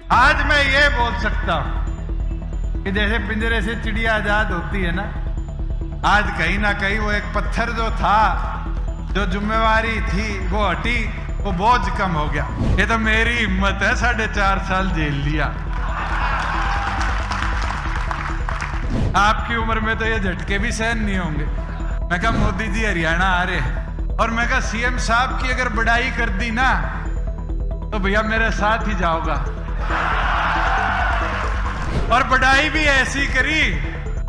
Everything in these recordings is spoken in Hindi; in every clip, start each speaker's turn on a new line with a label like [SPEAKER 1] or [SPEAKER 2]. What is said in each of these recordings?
[SPEAKER 1] आज मैं ये बोल सकता हूं कि जैसे पिंजरे से चिड़िया आजाद होती है ना, आज कहीं ना कहीं वो एक पत्थर जो था, जो जिम्मेवारी थी वो हटी, वो बोझ कम हो गया। ये तो मेरी हिम्मत है, 4.5 साल जेल लिया। आपकी उम्र में तो ये झटके भी सहन नहीं होंगे। मैं कहा मोदी जी हरियाणा आ रहे हैं, और मैं कहा सीएम साहब की अगर बड़ाई कर दी ना तो भैया मेरे साथ ही जाओगा। और बड़ाई भी ऐसी करी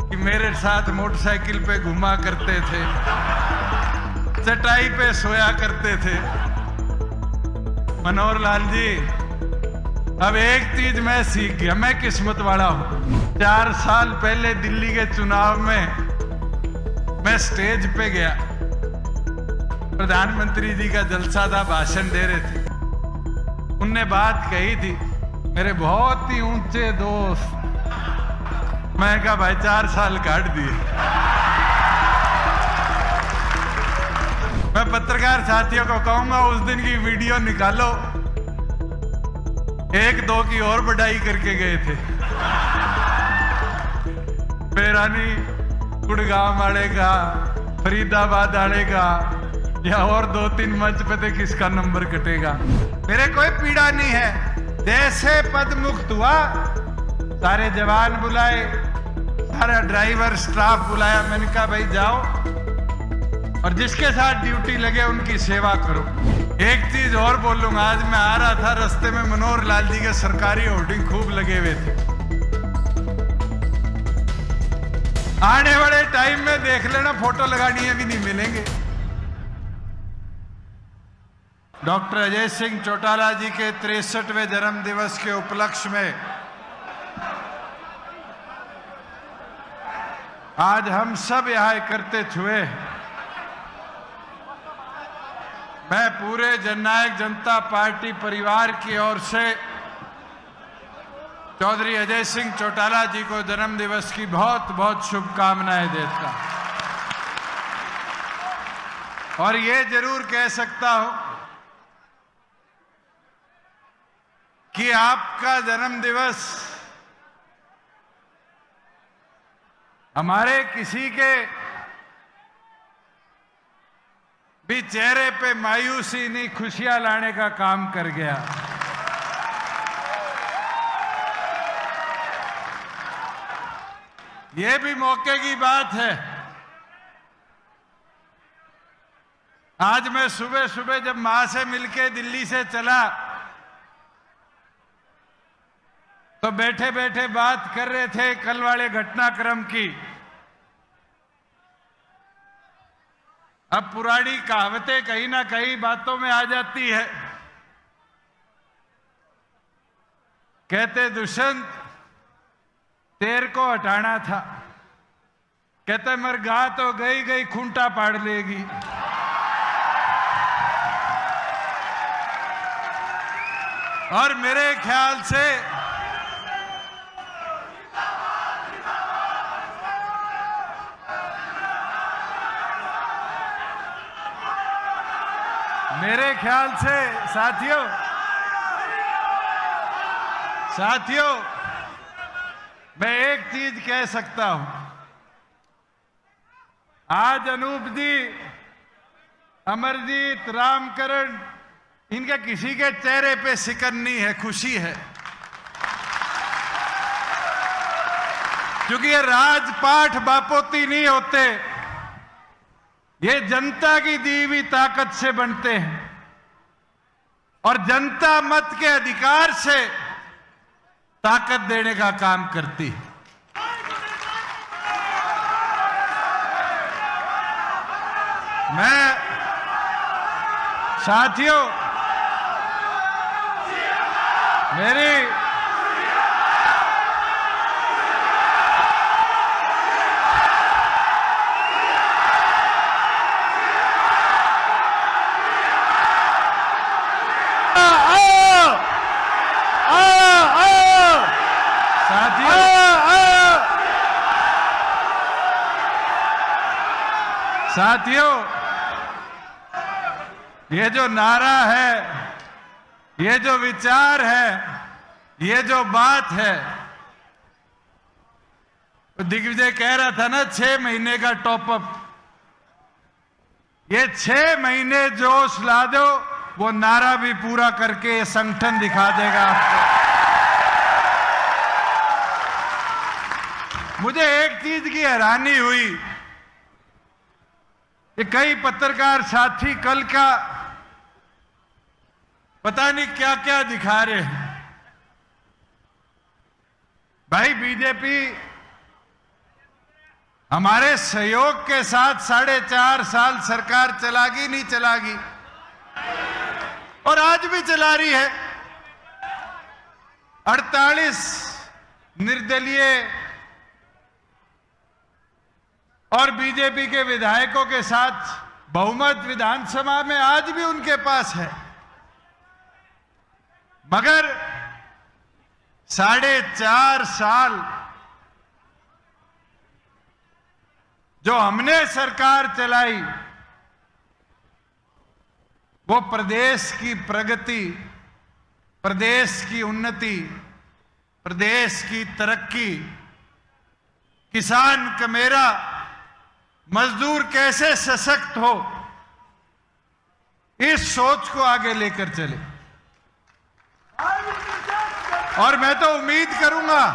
[SPEAKER 1] कि मेरे साथ मोटरसाइकिल पे घुमा करते थे, चटाई पे सोया करते थे। मनोहर लाल जी, अब एक चीज मैं सीख गया, मैं किस्मत वाला हूं। 4 साल पहले दिल्ली के चुनाव में मैं स्टेज पे गया, प्रधानमंत्री जी का जलसा था, भाषण दे रहे थे। उनने बात कही थी, मेरे बहुत ही ऊंचे दोस्त। मैं कहा भाई 4 साल काट दिए। मैं पत्रकार साथियों को कहूंगा उस दिन की वीडियो निकालो, 1-2 की और बढ़ाई करके गए थे। बेरानी गुड़गांव वाले का, फरीदाबाद वाले का, या और 2-3 मंच पे थे, किसका नंबर कटेगा। मेरे कोई पीड़ा नहीं है। जैसे पद मुक्त हुआ, सारे जवान बुलाए, सारा ड्राइवर स्टाफ बुलाया। मैंने कहा भाई जाओ और जिसके साथ ड्यूटी लगे उनकी सेवा करो। एक चीज और बोलूंगा, आज मैं आ रहा था, रास्ते में मनोहर लाल जी के सरकारी होर्डिंग खूब लगे हुए थे। आने वाले टाइम में देख लेना, फोटो लगानी भी नहीं मिलेंगे। डॉक्टर अजय सिंह चौटाला जी के 63वें जन्म दिवस के उपलक्ष्य में आज हम सब यहां एकत्रित हुए। मैं पूरे जननायक जनता पार्टी परिवार की ओर से चौधरी अजय सिंह चौटाला जी को जन्म दिवस की बहुत बहुत शुभकामनाएं देता और ये जरूर कह सकता हूं कि आपका जन्म दिवस हमारे किसी के भी चेहरे पे मायूसी नहीं, खुशियां लाने का काम कर गया। ये भी मौके की बात है। आज मैं सुबह सुबह जब मां से मिलके दिल्ली से चला तो बैठे बैठे बात कर रहे थे कल वाले घटनाक्रम की। अब पुरानी कहावतें कहीं ना कहीं बातों में आ जाती है। कहते दुष्यंत तेर को हटाना था, कहते मर गा तो गई गई खूंटा पाड़ लेगी। और मेरे ख्याल से साथियों मैं एक चीज कह सकता हूं, आज अनूप जी, अमरजीत, रामकरण, इनके किसी के चेहरे पे सिकन नहीं है, खुशी है। क्योंकि ये राजपाठ बापोती नहीं होते, ये जनता की दी हुई ताकत से बनते हैं और जनता मत के अधिकार से ताकत देने का काम करती है। मैं साथियों मेरी साथियों ये जो नारा है, ये जो विचार है, ये जो बात है, दिग्विजय कह रहा था ना 6 महीने का टॉपअप, ये 6 महीने जोश ला दो, वो नारा भी पूरा करके संगठन दिखा देगा आपको। मुझे एक चीज की हैरानी हुई कि कई पत्रकार साथी कल का पता नहीं क्या क्या दिखा रहे हैं। भाई बीजेपी हमारे सहयोग के साथ 4.5 साल सरकार चलागी नहीं चलागी, और आज भी चला रही है। 48 निर्दलीय और बीजेपी के विधायकों के साथ बहुमत विधानसभा में आज भी उनके पास है, मगर 4.5 साल जो हमने सरकार चलाई, वो प्रदेश की प्रगति, प्रदेश की उन्नति, प्रदेश की तरक्की, किसान कमेरा, मजदूर कैसे सशक्त हो, इस सोच को आगे लेकर चले। और मैं तो उम्मीद करूंगा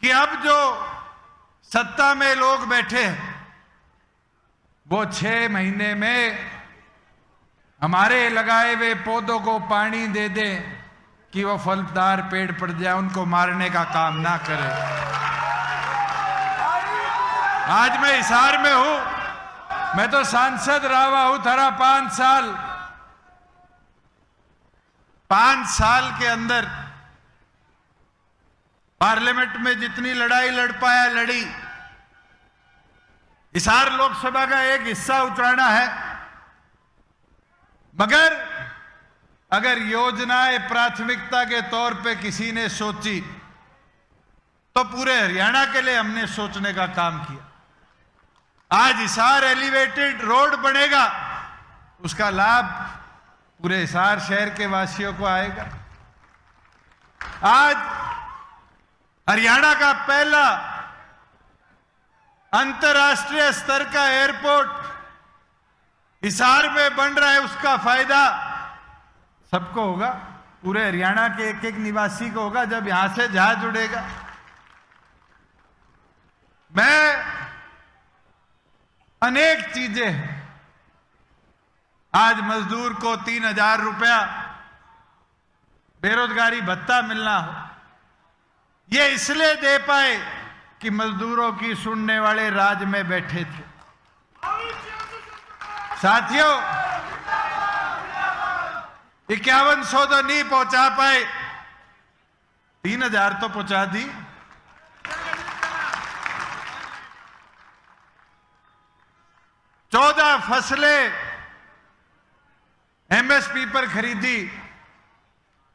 [SPEAKER 1] कि अब जो सत्ता में लोग बैठे हैं, वो 6 महीने में हमारे लगाए हुए पौधों को पानी दे दें कि वो फलदार पेड़ पड़ जाए, उनको मारने का काम ना करें। आज मैं हिसार में हूं, मैं तो सांसद रहा हूं थारा 5 साल के अंदर पार्लियामेंट में जितनी लड़ाई लड़ पाया लड़ी। हिसार लोकसभा का एक हिस्सा उतराना है, मगर अगर योजनाएं प्राथमिकता के तौर पे किसी ने सोची तो पूरे हरियाणा के लिए हमने सोचने का काम किया। आज हिसार एलिवेटेड रोड बनेगा, उसका लाभ पूरे हिसार शहर के वासियों को आएगा। आज हरियाणा का पहला अंतर्राष्ट्रीय स्तर का एयरपोर्ट हिसार में बन रहा है, उसका फायदा सबको होगा, पूरे हरियाणा के एक एक निवासी को होगा जब यहां से जहाज उड़ेगा। मैं अनेक चीजें हैं, आज मजदूर को 3000 रुपया बेरोजगारी भत्ता मिलना हो, ये इसलिए दे पाए कि मजदूरों की सुनने वाले राज में बैठे थे। साथियों, 5100 तो नहीं पहुंचा पाए, 3000 तो पहुंचा दी। चौदह फसलें एमएसपी पर खरीदी,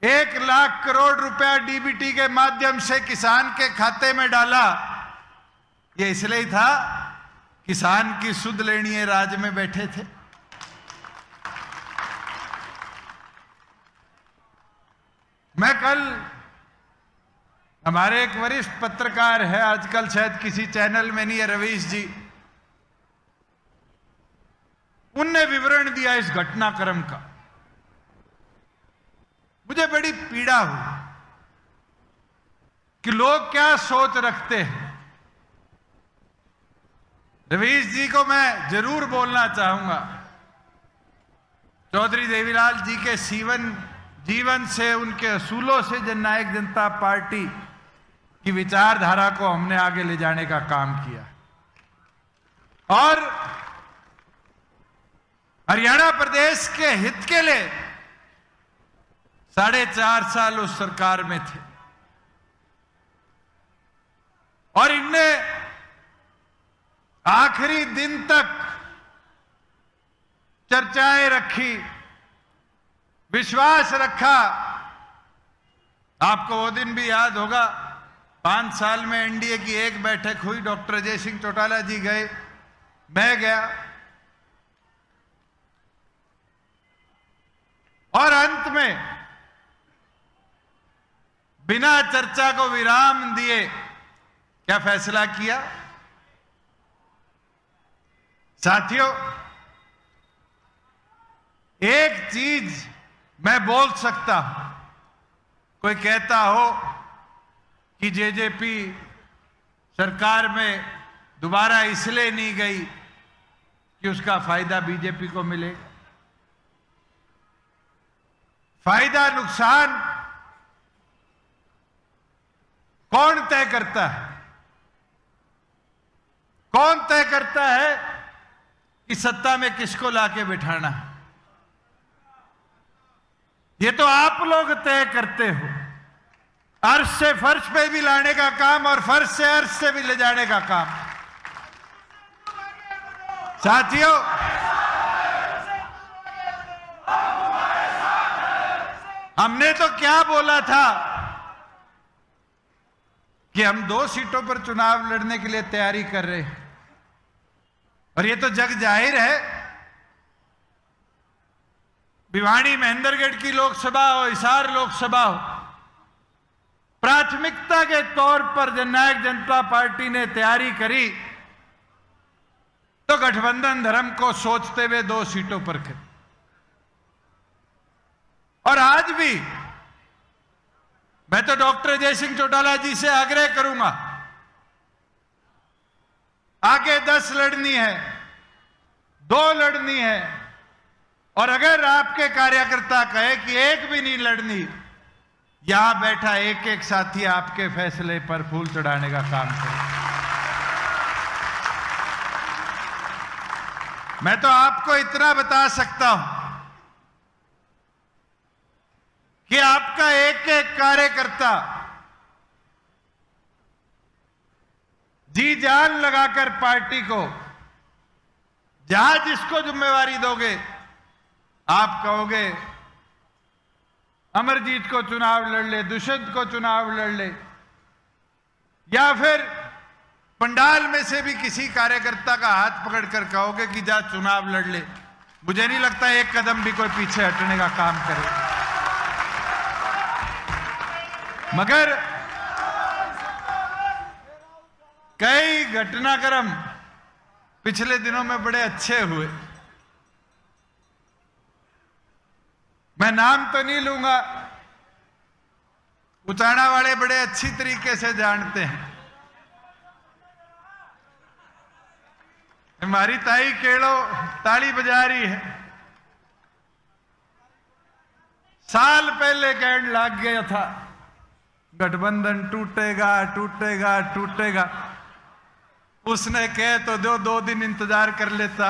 [SPEAKER 1] 1 लाख करोड़ रुपया डीबीटी के माध्यम से किसान के खाते में डाला। ये इसलिए था किसान की सुध लेनी है, राज में बैठे थे। मैं कल, हमारे एक वरिष्ठ पत्रकार है, आजकल शायद किसी चैनल में नहीं है, रवीश जी, उनने विवरण दिया इस घटनाक्रम का। मुझे बड़ी पीड़ा हुई कि लोग क्या सोच रखते हैं। रवीश जी को मैं जरूर बोलना चाहूंगा, चौधरी देवीलाल जी के जीवन से, उनके असूलों से जननायक जनता पार्टी की विचारधारा को हमने आगे ले जाने का काम किया, और हरियाणा प्रदेश के हित के लिए 4.5 साल उस सरकार में थे, और इनने आखिरी दिन तक चर्चाएं रखी, विश्वास रखा। आपको वो दिन भी याद होगा, 5 साल में एनडीए की एक बैठक हुई, डॉक्टर अजय सिंह चौटाला जी गए, मैं गया, और अंत में बिना चर्चा को विराम दिए क्या फैसला किया? साथियों, एक चीज मैं बोल सकता हूं, कोई कहता हो कि जेजेपी सरकार में दोबारा इसलिए नहीं गई कि उसका फायदा बीजेपी को मिले। फायदा नुकसान कौन तय करता है? कौन तय करता है कि सत्ता में किसको लाके बिठाना है? ये तो आप लोग तय करते हो। अर्श से फर्श पे भी लाने का काम और फर्श से अर्श से भी ले जाने का काम। साथियों, हमने तो क्या बोला था कि हम 2 सीटों पर चुनाव लड़ने के लिए तैयारी कर रहे हैं, और ये तो जग जाहिर है। भिवाड़ी महेंद्रगढ़ की लोकसभा हो, हिसार लोकसभा हो, प्राथमिकता के तौर पर जननायक जनता पार्टी ने तैयारी करी तो गठबंधन धर्म को सोचते हुए 2 सीटों पर करी। और आज भी मैं तो डॉक्टर अजय सिंह चौटाला जी से आग्रह करूंगा, आगे 10 लड़नी है, 2 लड़नी है, और अगर आपके कार्यकर्ता कहे कि 1 भी नहीं लड़नी, यहां बैठा एक एक साथी आपके फैसले पर फूल चढ़ाने का काम करे। मैं तो आपको इतना बता सकता हूं कि आपका एक एक कार्यकर्ता जी जान लगाकर पार्टी को, जहां जिसको जिम्मेवारी दोगे, आप कहोगे अमरजीत को चुनाव लड़ ले, दुष्यंत को चुनाव लड़ ले, या फिर पंडाल में से भी किसी कार्यकर्ता का हाथ पकड़कर कहोगे कि जा चुनाव लड़ ले। मुझे नहीं लगता एक कदम भी कोई पीछे हटने का काम करे। मगर कई घटनाक्रम पिछले दिनों में बड़े अच्छे हुए। मैं नाम तो नहीं लूंगा, उचाना वाले बड़े अच्छी तरीके से जानते हैं। हमारी ताई केड़ो ताली बजा रही है। साल पहले कहने लग गया था गठबंधन टूटेगा टूटेगा टूटेगा। उसने कह तो 2 दिन इंतजार कर लेता।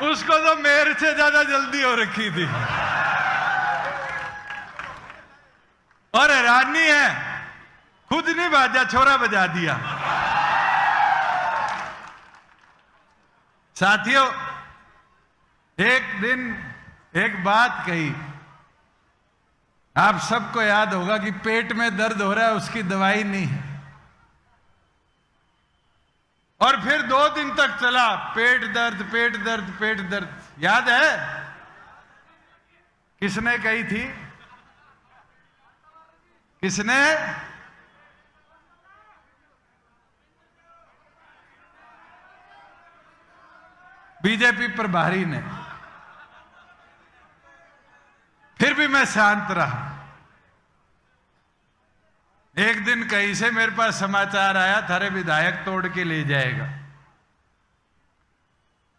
[SPEAKER 1] उसको तो मेरे से ज्यादा जल्दी हो रखी थी। और हैरानी है, खुद नहीं बाजा, छोरा बजा दिया। साथियों, एक दिन एक बात कही, आप सबको याद होगा कि पेट में दर्द हो रहा है, उसकी दवाई नहीं है। और फिर 2 दिन तक चला पेट दर्द पेट दर्द पेट दर्द। याद है किसने कही थी? किसने? बीजेपी प्रभारी ने। फिर भी मैं शांत रहा। एक दिन कहीं से मेरे पास समाचार आया, थारे विधायक तोड़ के ले जाएगा।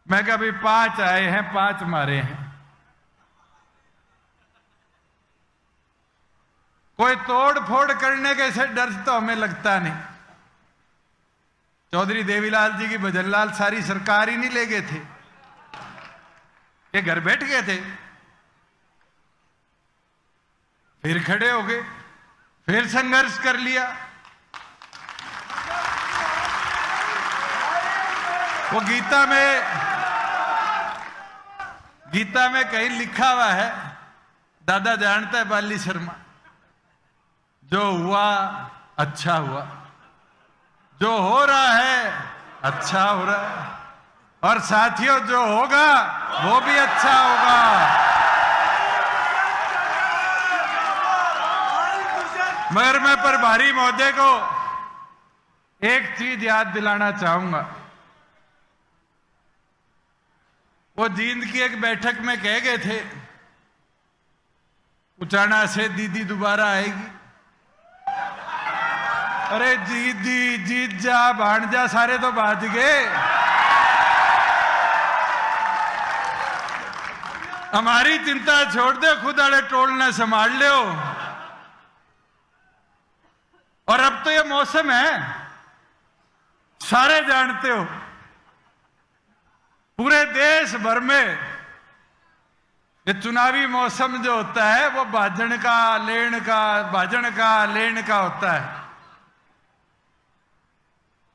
[SPEAKER 1] मैं कहा भाई 5 आए हैं, 5 मारे हैं। कोई तोड़ फोड़ करने के से डर तो हमें लगता नहीं। चौधरी देवीलाल जी की भजनलाल सारी सरकार ही नहीं ले गए थे, ये घर बैठ गए थे। फिर खड़े हो गए, फिर संघर्ष कर लिया। वो गीता में कहीं लिखा हुआ है, दादा जानता है बाली शर्मा, जो हुआ अच्छा हुआ, जो हो रहा है अच्छा हो रहा है, और साथियों, जो होगा वो भी अच्छा होगा। मगर मैं प्रभारी महोदय को एक चीज याद दिलाना चाहूंगा। वो जींद की एक बैठक में कह गए थे, उचाना से दीदी दोबारा आएगी। अरे दीदी, जीत जा, भांजा, सारे तो भाज गए। हमारी चिंता छोड़ दे, खुद अड़े टोल न संभाल लो। और अब तो ये मौसम है, सारे जानते हो, पूरे देश भर में ये चुनावी मौसम जो होता है वो भाजन का लेन का होता है।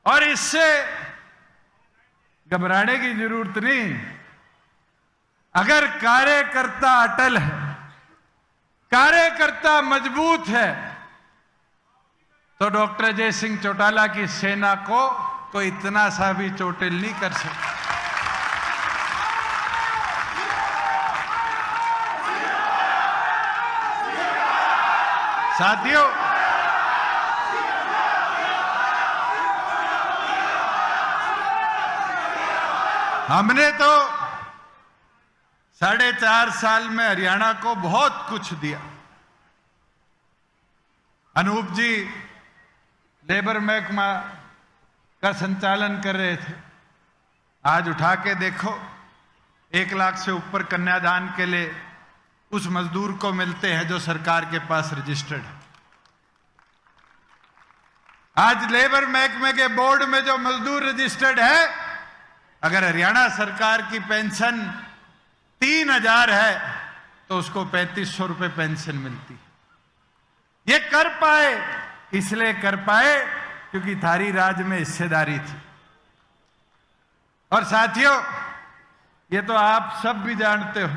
[SPEAKER 1] और इससे घबराने की जरूरत नहीं। अगर कार्यकर्ता अटल है, कार्यकर्ता मजबूत है, तो डॉक्टर अजय सिंह चौटाला की सेना को कोई इतना सा भी चोटिल नहीं कर सकता। साथियों, हमने तो 4.5 साल में हरियाणा को बहुत कुछ दिया। अनूप जी लेबर महकमा का संचालन कर रहे थे। आज उठा के देखो, 1 लाख से ऊपर कन्यादान के लिए उस मजदूर को मिलते हैं जो सरकार के पास रजिस्टर्ड है। आज लेबर महकमे के बोर्ड में जो मजदूर रजिस्टर्ड है, अगर हरियाणा सरकार की पेंशन 3000 है तो उसको 3500 रुपए पेंशन मिलती है। ये कर पाए, इसलिए कर पाए क्योंकि थारी राज में हिस्सेदारी थी। और साथियों, ये तो आप सब भी जानते हो,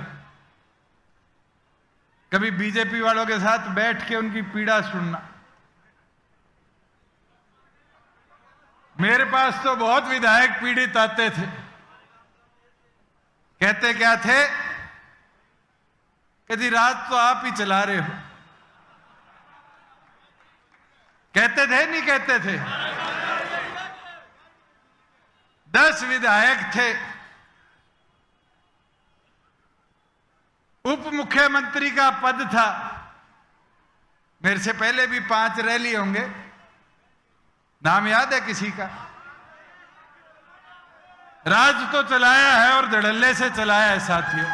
[SPEAKER 1] कभी बीजेपी वालों के साथ बैठ के उनकी पीड़ा सुनना। मेरे पास तो बहुत विधायक पीड़ित आते थे, कहते क्या थे, कहती रात तो आप ही चला रहे हो। कहते थे नहीं कहते थे? 10 विधायक थे, उप मुख्यमंत्री का पद था। मेरे से पहले भी 5 रैली होंगे, नाम याद है किसी का? राज तो चलाया है और धड़ल्ले से चलाया है साथियों।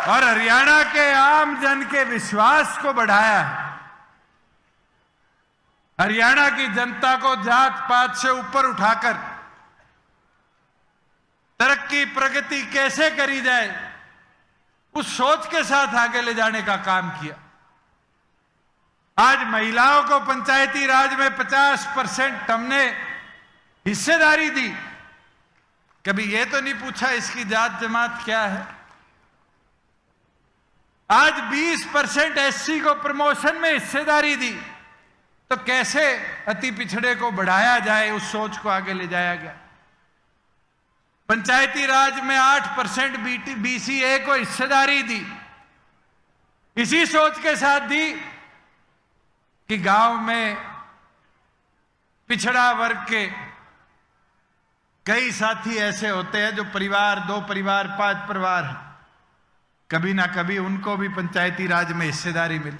[SPEAKER 1] और हरियाणा के आम जन के विश्वास को बढ़ाया है। हरियाणा की जनता को जात पात से ऊपर उठाकर तरक्की प्रगति कैसे करी जाए, उस सोच के साथ आगे ले जाने का काम किया। आज महिलाओं को पंचायती राज में 50% हमने हिस्सेदारी दी। कभी यह तो नहीं पूछा इसकी जात जमात क्या है। आज 20% एससी को प्रमोशन में हिस्सेदारी दी, तो कैसे अति पिछड़े को बढ़ाया जाए, उस सोच को आगे ले जाया गया। पंचायती राज में 8% बीसीए को हिस्सेदारी दी, इसी सोच के साथ दी कि गांव में पिछड़ा वर्ग के कई साथी ऐसे होते हैं जो परिवार, 2 परिवार, 5 परिवार हैं, कभी ना कभी उनको भी पंचायती राज में हिस्सेदारी मिली।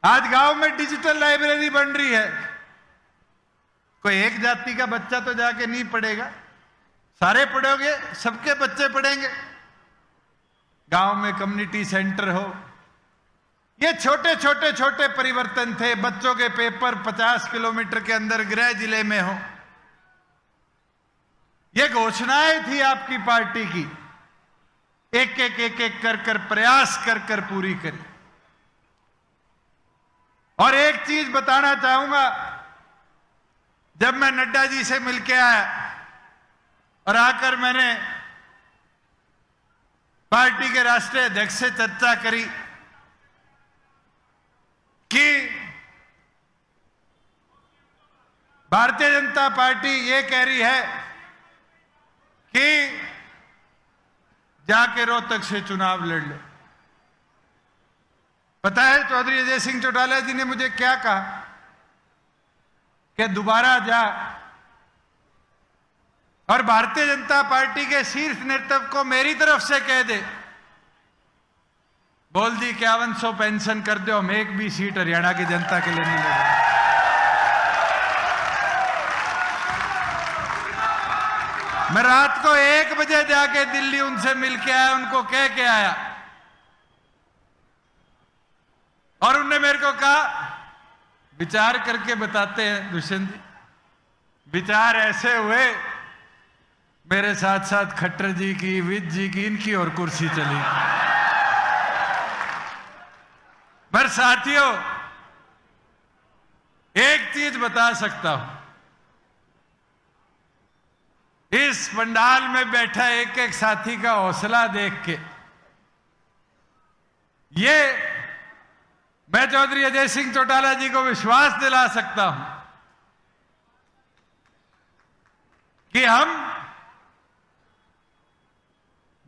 [SPEAKER 1] आज गांव में डिजिटल लाइब्रेरी बन रही है। कोई एक जाति का बच्चा तो जाके नहीं पढ़ेगा, सारे पढ़ोगे, सबके बच्चे पढ़ेंगे। गांव में कम्युनिटी सेंटर हो, ये छोटे परिवर्तन थे। बच्चों के पेपर 50 किलोमीटर के अंदर गृह जिले में हो, ये घोषणाएं थी आपकी पार्टी की, एक एक कर प्रयास कर पूरी करी। और एक चीज बताना चाहूंगा, जब मैं नड्डा जी से मिलके आया और आकर मैंने पार्टी के राष्ट्रीय अध्यक्ष से चर्चा करी कि भारतीय जनता पार्टी ये कह रही है कि जाके रोहतक से चुनाव लड़ ले। पता है चौधरी अजय सिंह चौटाला जी ने मुझे क्या कहा कि दोबारा जा और भारतीय जनता पार्टी के शीर्ष नेतृत्व को मेरी तरफ से कह दे, बोल दी 5100 पेंशन कर दो, हम एक भी सीट हरियाणा की जनता के लिए नहीं लड़ेंगे। मैं रात को 1 बजे जाके दिल्ली उनसे मिलके आया, उनको कह के आया और उनने मेरे को कहा विचार करके बताते हैं दुष्यंत जी। विचार ऐसे हुए, मेरे साथ साथ खट्टर जी की, विज जी की, इनकी और कुर्सी चली। पर साथियों एक चीज बता सकता हूं, इस पंडाल में बैठा एक एक साथी का हौसला देख के ये मैं चौधरी अजय सिंह चौटाला जी को विश्वास दिला सकता हूं कि हम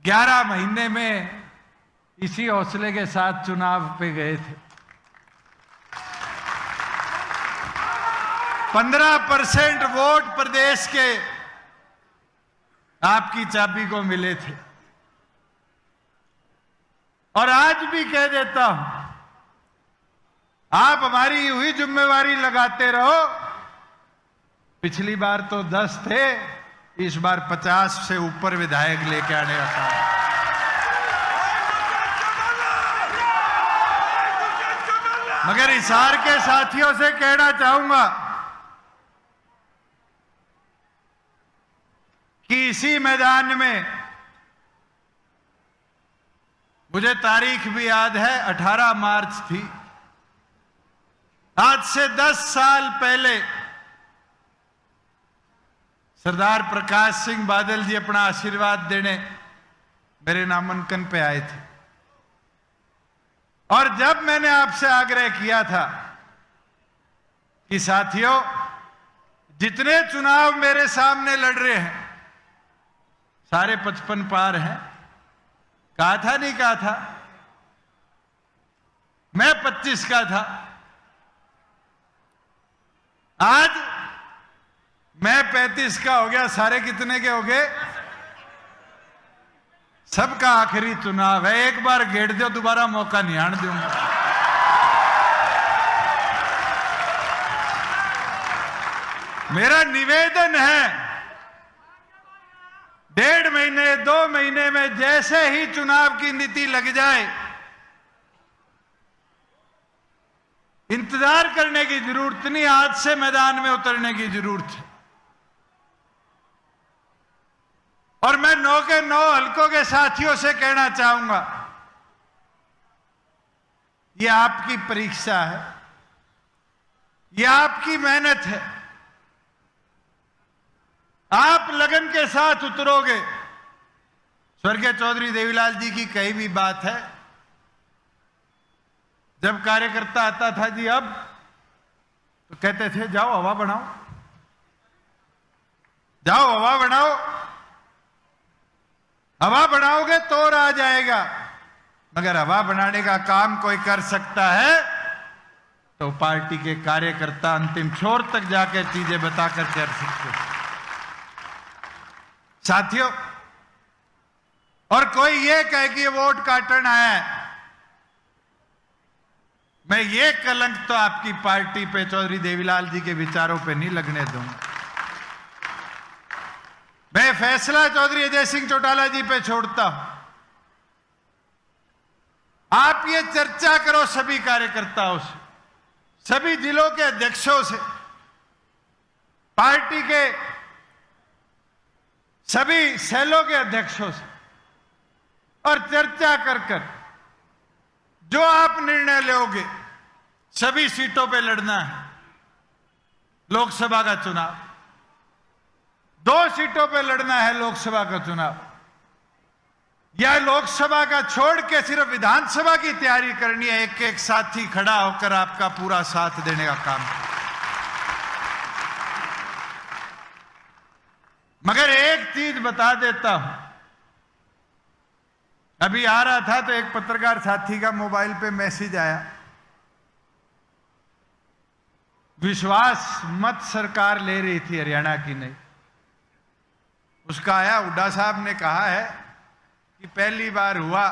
[SPEAKER 1] 11 महीने में इसी हौसले के साथ चुनाव पे गए थे। 15% वोट प्रदेश के आपकी चाबी को मिले थे। और आज भी कह देता हूं, आप हमारी हुई जिम्मेवारी लगाते रहो। पिछली बार तो 10 थे, इस बार 50 से ऊपर विधायक लेके आने का काम। मगर हिसार के साथियों से कहना चाहूंगा कि इसी मैदान में मुझे तारीख भी याद है, 18 मार्च थी। आज से 10 साल पहले सरदार प्रकाश सिंह बादल जी अपना आशीर्वाद देने मेरे नामांकन पे आए थे। और जब मैंने आपसे आग्रह किया था कि साथियों जितने चुनाव मेरे सामने लड़ रहे हैं सारे 55 पार हैं, कहा था नहीं कहा था? मैं 25 का था, आज मैं 35 का हो गया। सारे कितने के हो गए? सबका आखिरी चुनाव है, एक बार घेर दो, दोबारा मौका नहीं आने दूंगा। मेरा निवेदन है 1.5 महीने 2 महीने में जैसे ही चुनाव की नीति लग जाए, इंतजार करने की जरूरत नहीं, आज से मैदान में उतरने की जरूरत है। और मैं 9 के 9 हलकों के साथियों से कहना चाहूंगा, ये आपकी परीक्षा है, ये आपकी मेहनत है। आप लगन के साथ उतरोगे। स्वर्गीय चौधरी देवीलाल जी की कही भी बात है, जब कार्यकर्ता आता था जी अब, तो कहते थे जाओ हवा बनाओ, जाओ हवा बनाओ, हवा बनाओगे तो आ जाएगा। मगर हवा बनाने का काम कोई कर सकता है तो पार्टी के कार्यकर्ता अंतिम छोर तक जाकर चीजें बताकर कर सकते हैं। साथियों, और कोई ये कहे कि ये वोट काटन आया है, मैं ये कलंक तो आपकी पार्टी पे, चौधरी देवीलाल जी के विचारों पे नहीं लगने दूंगा। मैं फैसला चौधरी अजय सिंह चौटाला जी पे छोड़ता हूं। आप ये चर्चा करो सभी कार्यकर्ताओं से, सभी जिलों के अध्यक्षों से, पार्टी के सभी सेलों के अध्यक्षों से, और चर्चा कर जो आप निर्णय लोगे, सभी सीटों पे लड़ना है। लोकसभा का चुनाव 2 सीटों पे लड़ना है, लोकसभा का चुनाव, या लोकसभा का छोड़ के सिर्फ विधानसभा की तैयारी करनी है। एक एक साथी खड़ा होकर आपका पूरा साथ देने का काम। मगर एक चीज बता देता हूं, अभी आ रहा था तो एक पत्रकार साथी का मोबाइल पे मैसेज आया, विश्वास मत सरकार ले रही थी हरियाणा की नहीं। उसका आया, हुड्डा साहब ने कहा है कि पहली बार हुआ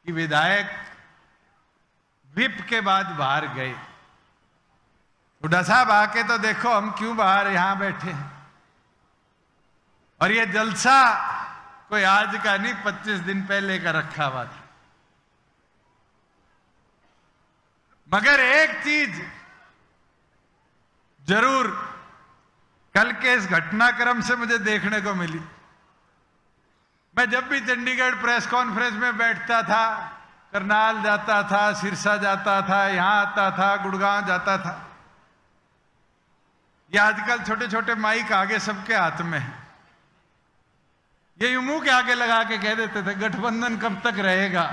[SPEAKER 1] कि विधायक विप के बाद बाहर गए। हुड्डा साहब आके तो देखो हम क्यों बाहर यहां बैठे हैं। और ये जलसा कोई आज का नहीं, 25 दिन पहले का रखा हुआ था। मगर एक चीज जरूर कल के इस घटनाक्रम से मुझे देखने को मिली। मैं जब भी चंडीगढ़ प्रेस कॉन्फ्रेंस में बैठता था, करनाल जाता था, सिरसा जाता था, यहां आता था, गुड़गांव जाता था, ये आजकल छोटे छोटे माइक आगे सबके हाथ में है, ये मुंह के आगे लगा के कह देते थे गठबंधन कब तक रहेगा।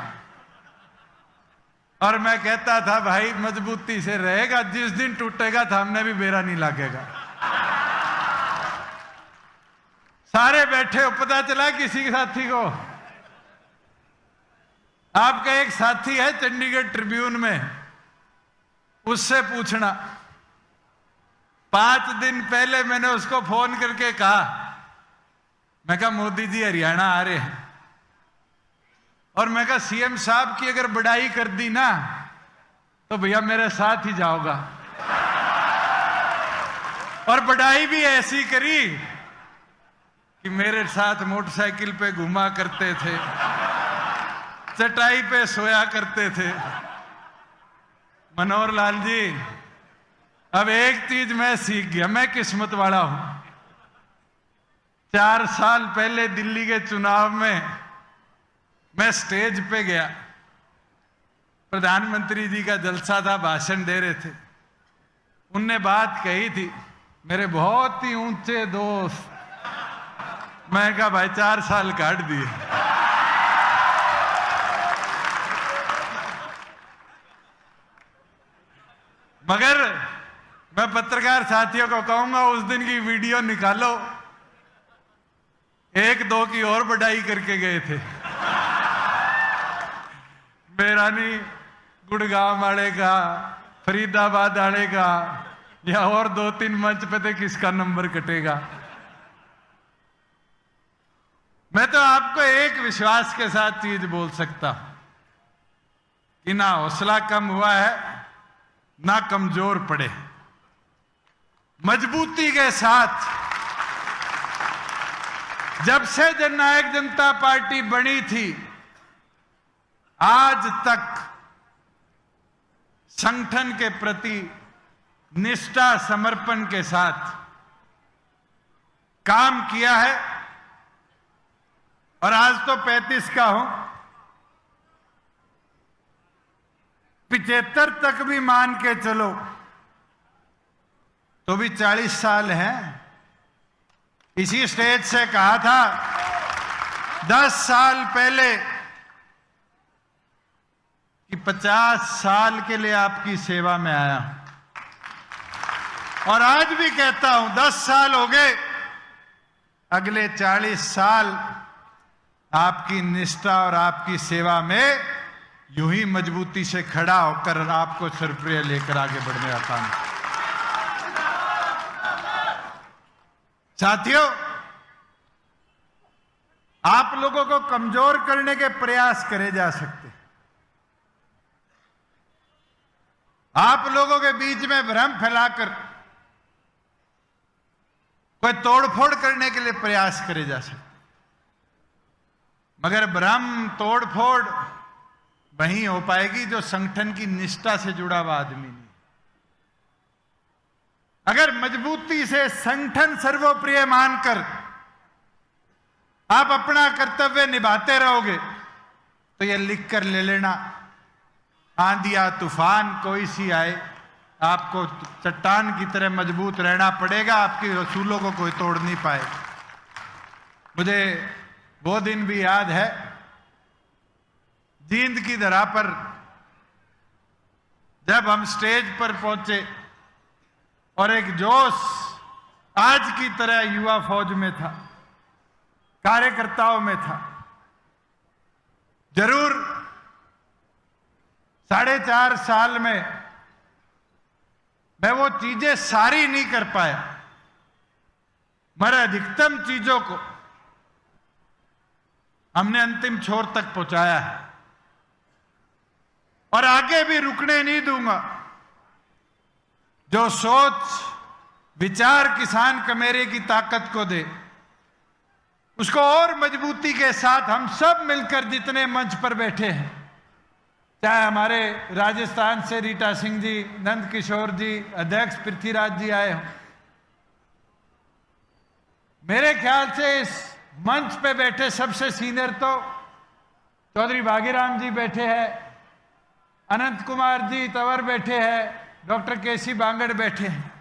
[SPEAKER 1] और मैं कहता था भाई मजबूती से रहेगा, जिस दिन टूटेगा सामने भी बेरा नहीं लगेगा। सारे बैठे हो, पता चला किसी के साथी को। आपका एक साथी है चंडीगढ़ ट्रिब्यून में, उससे पूछना। 5 दिन पहले मैंने उसको फोन करके कहा, मैं कहा मोदी जी हरियाणा आ रहे हैं, और मैं कहा सीएम साहब की अगर बड़ाई कर दी ना तो भैया मेरे साथ ही जाओगा। और बड़ाई भी ऐसी करी कि मेरे साथ मोटरसाइकिल पे घुमा करते थे, चटाई पे सोया करते थे। मनोहर लाल जी, अब एक चीज मैं सीख गया, मैं किस्मत वाला हूं। 4 साल पहले दिल्ली के चुनाव में मैं स्टेज पे गया, प्रधानमंत्री जी का जलसा था, भाषण दे रहे थे। उनने बात कही थी, मेरे बहुत ही ऊंचे दोस्त। मैं कहा भाई 4 साल काट दिए। मगर मैं पत्रकार साथियों को कहूंगा उस दिन की वीडियो निकालो, 1-2 की और बढ़ाई करके गए थे। मेरा नहीं, गुड़गांव वाले का, फरीदाबाद वाले का, या और 2-3 मंच पे थे, किसका नंबर कटेगा। मैं तो आपको एक विश्वास के साथ चीज बोल सकता हूं कि ना हौसला कम हुआ है, ना कमजोर पड़े। मजबूती के साथ जब से जननायक जनता पार्टी बनी थी आज तक संगठन के प्रति निष्ठा समर्पण के साथ काम किया है। और आज तो 35 का हूं, 75 तक भी मान के चलो तो भी 40 साल हैं। इसी स्टेज से कहा था 10 साल पहले कि 50 साल के लिए आपकी सेवा में आया, और आज भी कहता हूं 10 साल हो गए, अगले 40 साल आपकी निष्ठा और आपकी सेवा में यूं ही मजबूती से खड़ा होकर आपको सर्वप्रिय लेकर आगे बढ़ने का काम। साथियों, आप लोगों को कमजोर करने के प्रयास करे जा सकते, आप लोगों के बीच में भ्रम फैलाकर कोई तोड़फोड़ करने के लिए प्रयास करे जा सकते, मगर भ्रम तोड़फोड़ वहीं हो पाएगी जो संगठन की निष्ठा से जुड़ा हुआ आदमी नहीं। अगर मजबूती से संगठन सर्वोप्रिय मानकर आप अपना कर्तव्य निभाते रहोगे तो ये लिख कर ले लेना, आंधिया तूफान कोई सी आए, आपको चट्टान की तरह मजबूत रहना पड़ेगा, आपकी रसूलों को कोई तोड़ नहीं पाएगा। मुझे वो दिन भी याद है, जींद की धरा पर जब हम स्टेज पर पहुंचे और एक जोश आज की तरह युवा फौज में था, कार्यकर्ताओं में था। जरूर 4.5 साल में मैं वो चीजें सारी नहीं कर पाया, मगर अधिकतम चीजों को हमने अंतिम छोर तक पहुंचाया है और आगे भी रुकने नहीं दूंगा। जो सोच विचार किसान कमेरे की ताकत को दे, उसको और मजबूती के साथ हम सब मिलकर जितने मंच पर बैठे हैं, चाहे हमारे राजस्थान से रीटा सिंह जी, नंद किशोर जी, अध्यक्ष पृथ्वीराज जी आए हों, मेरे ख्याल से इस मंच पे बैठे सबसे सीनियर तो चौधरी भागीराम जी बैठे हैं, अनंत कुमार जी तंवर बैठे हैं, डॉक्टर केसी बांगड़ बैठे हैं।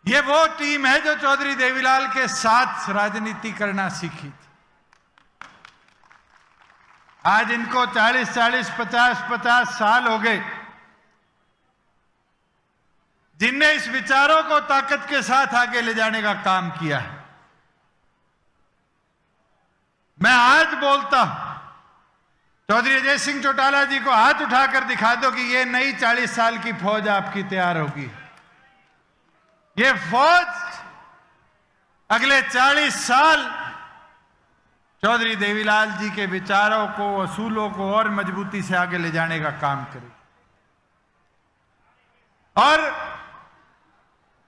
[SPEAKER 1] ये वो टीम है जो चौधरी देवीलाल के साथ राजनीति करना सीखी थी। आज इनको 40-40, 50-50 साल हो गए, जिनने इस विचारों को ताकत के साथ आगे ले जाने का काम किया है। मैं आज बोलता हूं, चौधरी अजय सिंह चौटाला जी को हाथ उठाकर दिखा दो कि ये नई 40 साल की फौज आपकी तैयार होगी। ये फौज अगले 40 साल चौधरी देवीलाल जी के विचारों को, असूलों को और मजबूती से आगे ले जाने का काम करेगी। और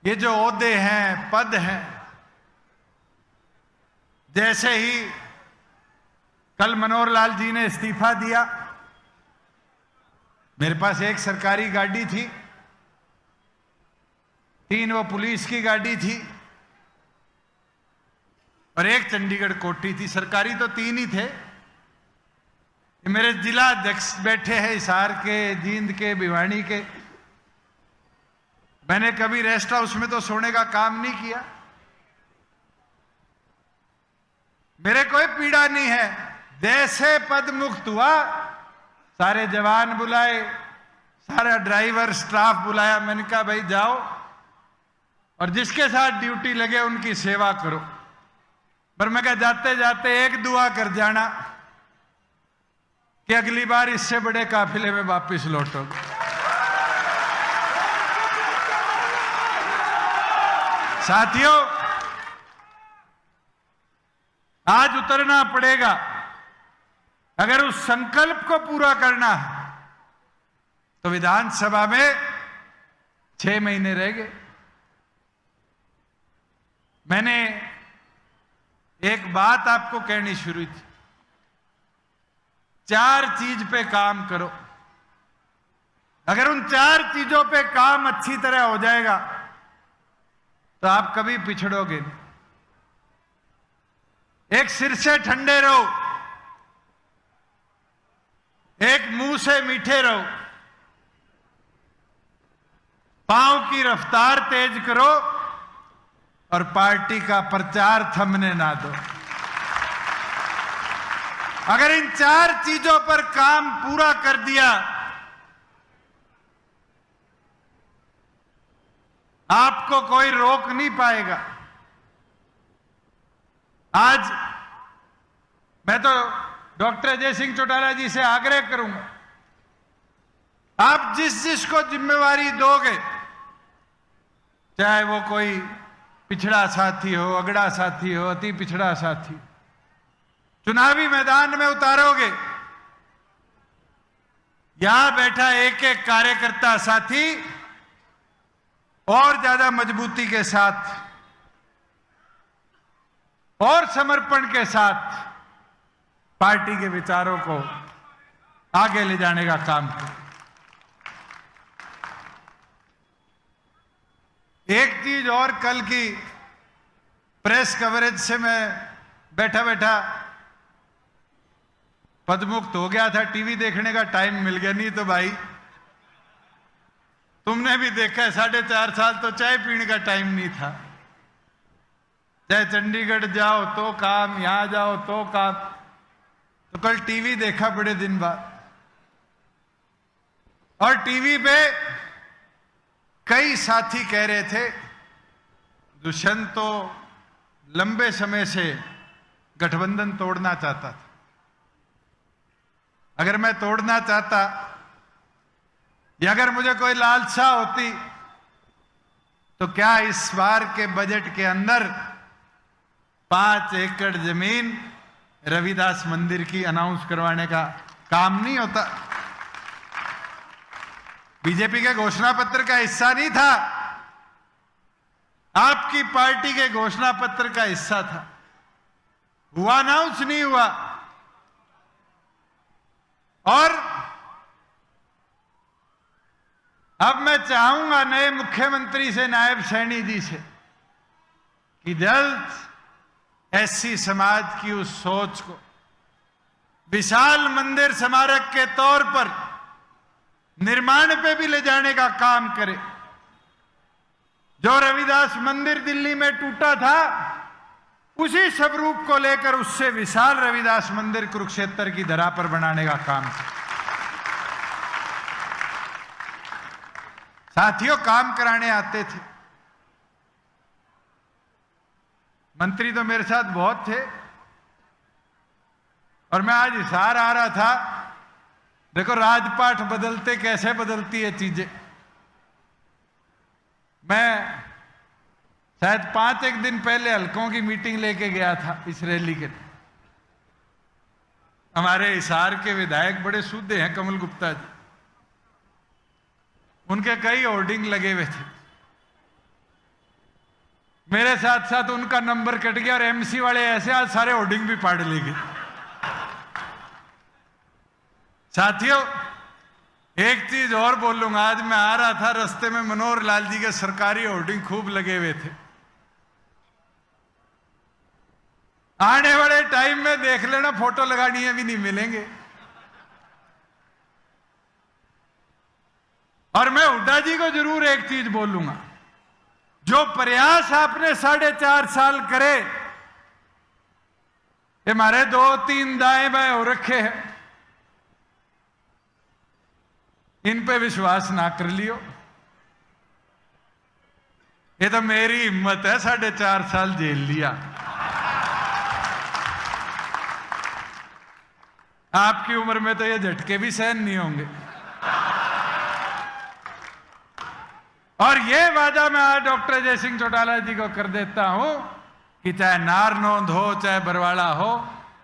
[SPEAKER 1] ये जो ओहदे हैं, पद हैं, जैसे ही कल मनोहर लाल जी ने इस्तीफा दिया, मेरे पास एक सरकारी गाड़ी थी, 3 वो पुलिस की गाड़ी थी और एक चंडीगढ़ कोठी थी। सरकारी तो 3 ही थे। ये मेरे जिला अध्यक्ष बैठे हैं हिसार के, जींद के, भिवानी के। मैंने कभी रेस्ट हाउस में तो सोने का काम नहीं किया। मेरे कोई पीड़ा नहीं है। जैसे पद मुक्त हुआ, सारे जवान बुलाए, सारा ड्राइवर स्टाफ बुलाया। मैंने कहा भाई जाओ और जिसके साथ ड्यूटी लगे उनकी सेवा करो। पर मैं कहा जाते जाते एक दुआ कर जाना कि अगली बार इससे बड़े काफिले में वापस लौटोगे। साथियों, आज उतरना पड़ेगा। अगर उस संकल्प को पूरा करना है तो विधानसभा में 6 महीने रह गए। मैंने एक बात आपको कहनी शुरू थी, 4 चीज पे काम करो। अगर उन 4 चीजों पे काम अच्छी तरह हो जाएगा तो आप कभी पिछड़ोगे नहीं। एक, सिर से ठंडे रहो, एक, मुंह से मीठे रहो, पांव की रफ्तार तेज करो और पार्टी का प्रचार थमने ना दो। अगर इन 4 चीजों पर काम पूरा कर दिया, आपको कोई रोक नहीं पाएगा। आज मैं तो डॉक्टर अजय सिंह चौटाला जी से आग्रह करूंगा, आप जिस जिसको जिम्मेवारी दोगे, चाहे वो कोई पिछड़ा साथी हो, अगड़ा साथी हो, अति पिछड़ा साथी, चुनावी मैदान में उतारोगे, यहां बैठा एक एक कार्यकर्ता साथी और ज्यादा मजबूती के साथ और समर्पण के साथ पार्टी के विचारों को आगे ले जाने का काम करें। एक चीज और, कल की प्रेस कवरेज से मैं बैठा बैठा पदमुक्त हो गया था। टीवी देखने का टाइम मिल गया, नहीं तो भाई तुमने भी देखा है, 4.5 साल तो चाय पीने का टाइम नहीं था। चाहे चंडीगढ़ जाओ तो काम, यहां जाओ तो काम। तो कल टीवी देखा बड़े दिन बाद, और टीवी पे कई साथी कह रहे थे दुष्यंत तो लंबे समय से गठबंधन तोड़ना चाहता था। अगर मैं तोड़ना चाहता या अगर मुझे कोई लालसा होती तो क्या इस बार के बजट के अंदर 5 एकड़ जमीन रविदास मंदिर की अनाउंस करवाने का काम नहीं होता? बीजेपी के घोषणा पत्र का हिस्सा नहीं था, आपकी पार्टी के घोषणा पत्र का हिस्सा था। हुआ अनाउंस नहीं हुआ। और अब मैं चाहूंगा नए मुख्यमंत्री से, नायब सैनी जी से, कि जल्द एससी समाज की उस सोच को विशाल मंदिर स्मारक के तौर पर निर्माण पे भी ले जाने का काम करे। जो रविदास मंदिर दिल्ली में टूटा था, उसी स्वरूप को लेकर उससे विशाल रविदास मंदिर कुरुक्षेत्र की धरा पर बनाने का काम करे। साथियों, काम कराने आते थे मंत्री तो मेरे साथ बहुत थे, और मैं आज हिसार आ रहा था। देखो राजपाट बदलते कैसे बदलती है चीजें। मैं शायद 5 दिन पहले हल्कों की मीटिंग लेके गया था इस रैली के। हमारे हिसार के विधायक बड़े सूधे हैं, कमल गुप्ता जी, उनके कई होर्डिंग लगे हुए थे। मेरे साथ साथ उनका नंबर कट गया और एमसी वाले ऐसे आज सारे होर्डिंग भी फाड़ ले गए। साथियों, एक चीज और बोलूंगा। आज मैं आ रहा था, रास्ते में मनोहर लाल जी के सरकारी होर्डिंग खूब लगे हुए थे। आने वाले टाइम में देख लेना, फोटो लगानी है भी नहीं मिलेंगे। और मैं हुड्डा जी को जरूर एक चीज बोलूंगा, जो प्रयास आपने 4.5 साल करे, ये हमारे 2-3 दाएं बाएं हो रखे हैं, इन पे विश्वास ना कर लियो। ये तो मेरी हिम्मत है, 4.5 साल जेल लिया। आपकी उम्र में तो ये झटके भी सहन नहीं होंगे। और ये वादा मैं आज डॉक्टर जय सिंह चौटाला जी को कर देता हूं कि चाहे नारनौंद हो चाहे बरवाड़ा हो,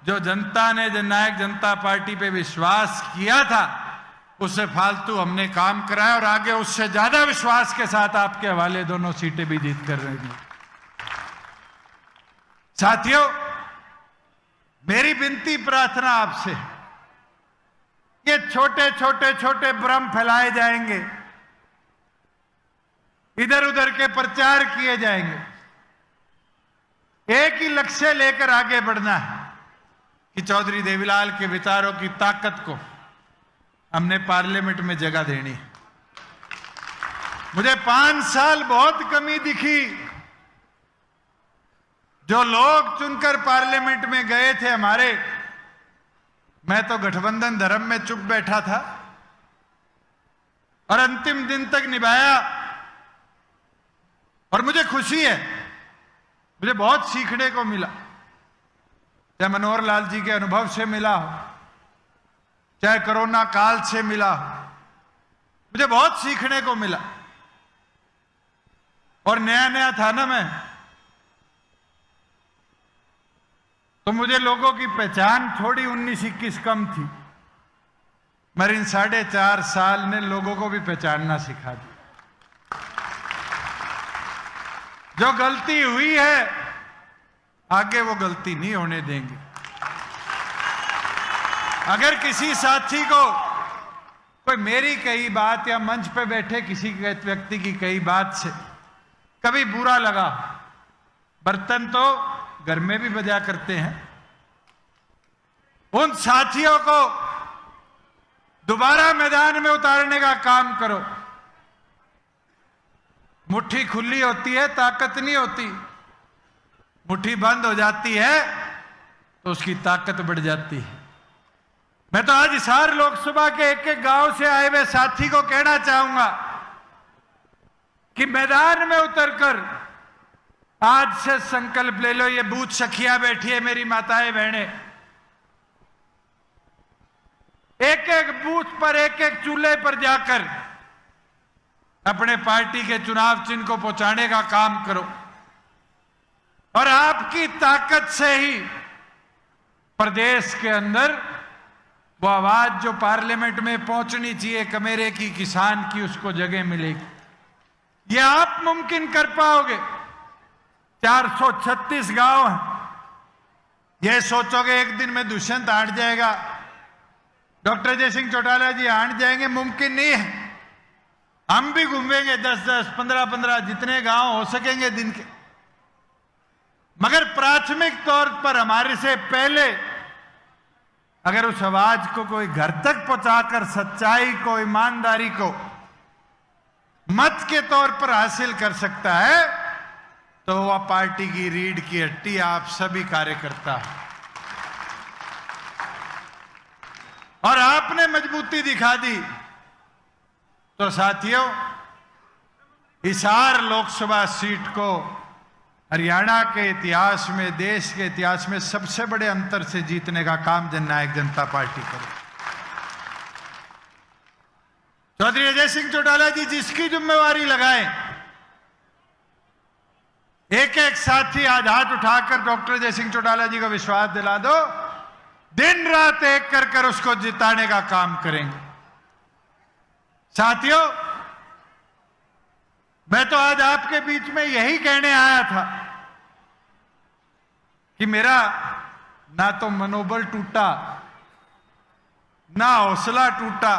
[SPEAKER 1] जो जनता ने जननायक जनता पार्टी पे विश्वास किया था, उससे फालतू हमने काम कराया, और आगे उससे ज्यादा विश्वास के साथ आपके हवाले दोनों सीटें भी जीत कर रही हैं। साथियों, मेरी विनती प्रार्थना आपसे, ये छोटे छोटे छोटे भ्रम फैलाए जाएंगे, इधर उधर के प्रचार किए जाएंगे। एक ही लक्ष्य लेकर आगे बढ़ना है कि चौधरी देवीलाल के विचारों की ताकत को हमने पार्लियामेंट में जगह देनी है। मुझे 5 साल बहुत कमी दिखी। जो लोग चुनकर पार्लियामेंट में गए थे हमारे, मैं तो गठबंधन धर्म में चुप बैठा था और अंतिम दिन तक निभाया। और मुझे खुशी है, मुझे बहुत सीखने को मिला, चाहे मनोहर लाल जी के अनुभव से मिला हो, चाहे कोरोना काल से मिला हो, मुझे बहुत सीखने को मिला। और नया नया था ना मैं, तो मुझे लोगों की पहचान थोड़ी 19-21 कम थी, मगर इन 4.5 साल ने लोगों को भी पहचानना सिखा दिया। जो गलती हुई है आगे वो गलती नहीं होने देंगे। अगर किसी साथी को कोई मेरी कई बात या मंच पे बैठे किसी व्यक्ति की कई बात से कभी बुरा लगा, बर्तन तो घर में भी बजा करते हैं, उन साथियों को दोबारा मैदान में उतारने का काम करो। मुट्ठी खुली होती है, ताकत नहीं होती। मुट्ठी बंद हो जाती है तो उसकी ताकत बढ़ जाती है। मैं तो आज हिसार लोकसभा के एक एक गांव से आए हुए साथी को कहना चाहूंगा, कि मैदान में उतरकर आज से संकल्प ले लो। ये बूथ सखियां बैठी है, मेरी माताएं बहनें, एक एक बूथ पर, एक एक चूल्हे पर जाकर अपने पार्टी के चुनाव चिन्ह को पहुंचाने का काम करो। और आपकी ताकत से ही प्रदेश के अंदर वो आवाज जो पार्लियामेंट में पहुंचनी चाहिए कमेरे की, किसान की, उसको जगह मिलेगी। ये आप मुमकिन कर पाओगे। 436 गांव हैं। ये सोचोगे एक दिन में दुष्यंत हाट जाएगा, डॉक्टर अजय सिंह चौटाला जी हाट जाएंगे, मुमकिन नहीं है। हम भी घूमेंगे 10-10, 15-15 जितने गांव हो सकेंगे दिन के। मगर प्राथमिक तौर पर हमारे से पहले अगर उस आवाज को कोई घर तक पहुंचाकर सच्चाई को, ईमानदारी को मत के तौर पर हासिल कर सकता है, तो वह पार्टी की रीढ़ की हड्डी आप सभी कार्यकर्ता है। और आपने मजबूती दिखा दी। तो साथियों, हिसार लोकसभा सीट को हरियाणा के इतिहास में, देश के इतिहास में सबसे बड़े अंतर से जीतने का काम जननायक जनता पार्टी करे। चौधरी अजय सिंह चौटाला जी जिसकी जिम्मेवारी लगाएं, एक एक साथी आज हाथ उठाकर डॉक्टर अजय सिंह चौटाला जी को विश्वास दिला दो, दिन रात एक कर कर उसको जिताने का काम करेंगे। साथियों, मैं तो आज आपके बीच में यही कहने आया था कि मेरा ना तो मनोबल टूटा, ना हौसला टूटा,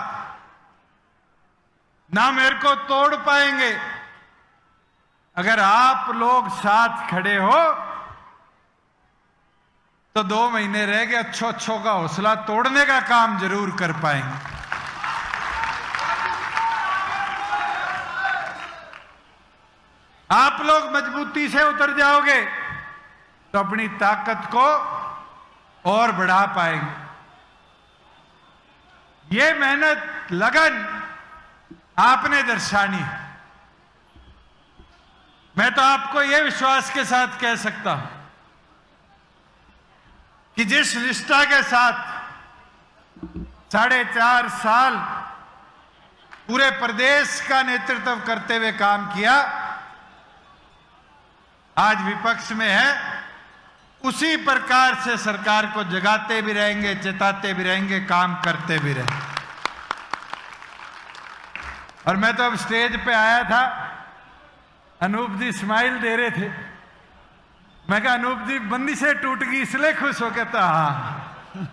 [SPEAKER 1] ना मेरे को तोड़ पाएंगे। अगर आप लोग साथ खड़े हो तो 2 महीने रह गए, अच्छों का हौसला तोड़ने का काम जरूर कर पाएंगे। आप लोग मजबूती से उतर जाओगे तो अपनी ताकत को और बढ़ा पाएंगे। ये मेहनत, लगन आपने दर्शानी है। मैं तो आपको यह विश्वास के साथ कह सकता हूं कि जिस निष्ठा के साथ 4.5 साल पूरे प्रदेश का नेतृत्व करते हुए काम किया, आज विपक्ष में है, उसी प्रकार से सरकार को जगाते भी रहेंगे, चेताते भी रहेंगे, काम करते भी रहेंगे। और मैं तो अब स्टेज पे आया था, अनूप जी स्माइल दे रहे थे। मैं कहा अनूप जी बंदिशें टूट गई इसलिए खुश हो, कहता हाँ।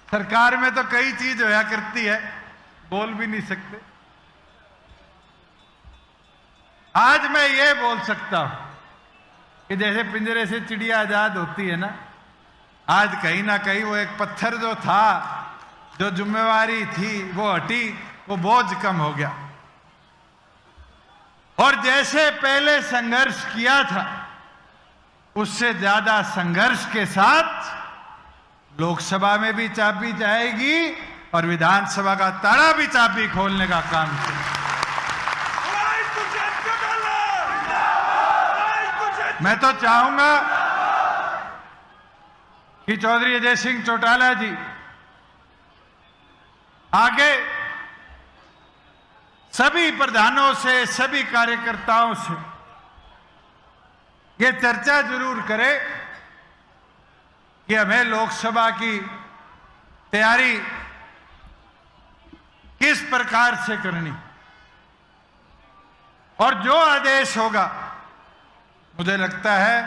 [SPEAKER 1] सरकार में तो कई चीज होया करती है, बोल भी नहीं सकते। आज मैं ये बोल सकता हूं कि जैसे पिंजरे से चिड़िया आजाद होती है ना, आज कहीं ना कहीं वो एक पत्थर जो था, जो जिम्मेवारी थी, वो हटी, वो बोझ कम हो गया। और जैसे पहले संघर्ष किया था, उससे ज्यादा संघर्ष के साथ लोकसभा में भी चाबी जाएगी और विधानसभा का ताला भी चाबी खोलने का काम करेगा। मैं तो चाहूंगा कि चौधरी अजय सिंह चौटाला जी आगे सभी प्रधानों से, सभी कार्यकर्ताओं से ये चर्चा जरूर करें कि हमें लोकसभा की तैयारी किस प्रकार से करनी, और जो आदेश होगा, मुझे लगता है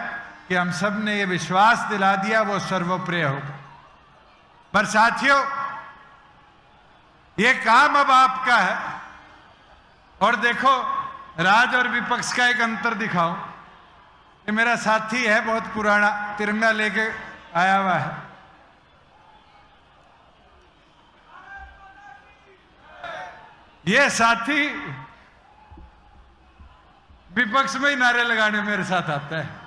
[SPEAKER 1] कि हम सब ने ये विश्वास दिला दिया, वो सर्वप्रिय होगा। पर साथियों, ये काम अब आपका है। और देखो, राज और विपक्ष का एक अंतर दिखाऊं। ये मेरा साथी है, बहुत पुराना, तिरंगा लेके आया हुआ है। ये साथी विपक्ष में ही नारे लगाने मेरे साथ आता है।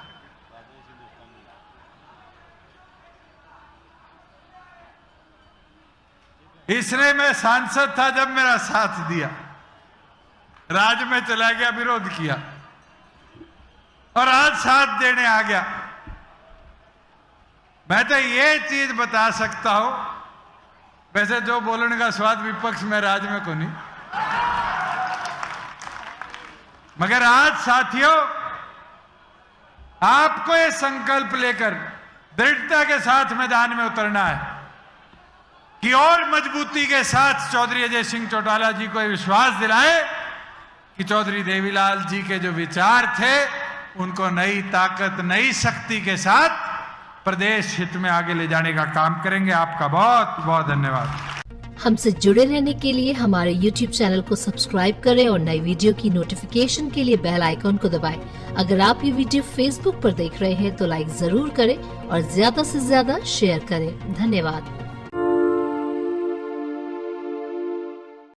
[SPEAKER 1] इसने मैं सांसद था जब मेरा साथ दिया, राज्य में चला गया, विरोध किया और आज साथ देने आ गया। मैं तो ये चीज बता सकता हूं, वैसे जो बोलने का स्वाद विपक्ष में राज्य में को नहीं, मगर आज साथियों आपको ये संकल्प लेकर दृढ़ता के साथ मैदान में उतरना है कि और मजबूती के साथ चौधरी अजय सिंह चौटाला जी को विश्वास दिलाएं कि चौधरी देवीलाल जी के जो विचार थे उनको नई ताकत, नई शक्ति के साथ प्रदेश हित में आगे ले जाने का काम करेंगे। आपका बहुत बहुत धन्यवाद।
[SPEAKER 2] हमसे जुड़े रहने के लिए हमारे YouTube चैनल को सब्सक्राइब करें और नई वीडियो की नोटिफिकेशन के लिए बेल आइकॉन को दबाएं। अगर आप ये वीडियो Facebook पर देख रहे हैं तो लाइक जरूर करें और ज्यादा से ज्यादा शेयर करें। धन्यवाद।